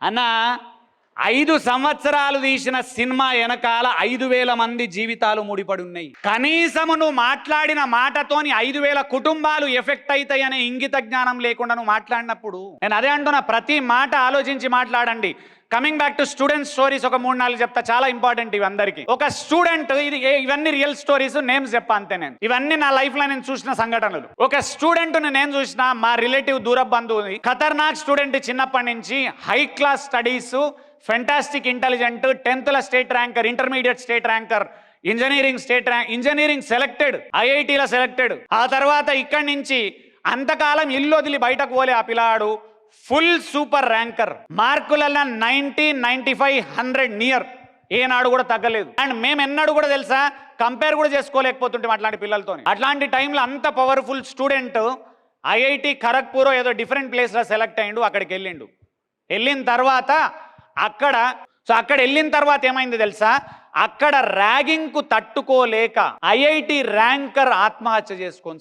అన్న 5 సంవత్సరాలు తీసిన సినిమా వెనకాల 5,000 మంది జీవితాలు ముడిపడి ఉన్నాయి. కనీసము నువ్వు మాట్లాడిన మాటతోని 5,000 కుటుంబాలు ఎఫెక్ట్ అవుతాయి అనే ఇంగిత జ్ఞానం లేకుండా నువ్వు మాట్లాడినప్పుడు నేను అదే అంటున్నా, ప్రతి మాట ఆలోచించి మాట్లాడండి. Coming back to student stories ఒక 3-4 చెప్తా, చాలా ఇంపార్టెంట్ ఇవి అందరికీ. ఒక స్టూడెంట్, ఇవన్నీ రియల్ స్టోరీస్, నేమ్స్ చెప్పా అంతే. నేను ఇవన్నీ నా లైఫ్ లో నేను చూసిన సంఘటనలు. ఒక స్టూడెంట్ నేను చూసిన, మా రిలేటివ్ దూర బంధువు, ఖతర్నాక్ స్టూడెంట్, చిన్నప్పటి నుంచి high class studies, fantastic intelligent, 10th state ranker, intermediate state ranker, engineering selected, ఐఐటీలో సెలెక్టెడ్. ఆ తర్వాత ఇక్కడి నుంచి అంతకాలం ఇల్లు వదిలి బయటకు పోలే ఆ పిల్లాడు ఫుల్ సూపర్ ర్యాంకర్, మార్కులలో 90, 95, 100 నియర్, ఏనాడు కూడా తగ్గలేదు. అండ్ మేము ఎన్నడూ కూడా తెలుసా కంపేర్ కూడా చేసుకోలేకపోతుంటాం అట్లాంటి పిల్లలతో. అట్లాంటి టైంలో అంత పవర్ఫుల్ స్టూడెంట్ ఐఐటి ఖరగ్పూర్ ఏదో డిఫరెంట్ ప్లేస్లో సెలెక్ట్ అయ్యిండు. అక్కడికి వెళ్ళిన తర్వాత అక్కడ వెళ్ళిన తర్వాత ఏమైంది తెలుసా, అక్కడ ర్యాగింగ్ కు తట్టుకోలేక ఐఐటి ర్యాంకర్ ఆత్మహత్య చేసుకొని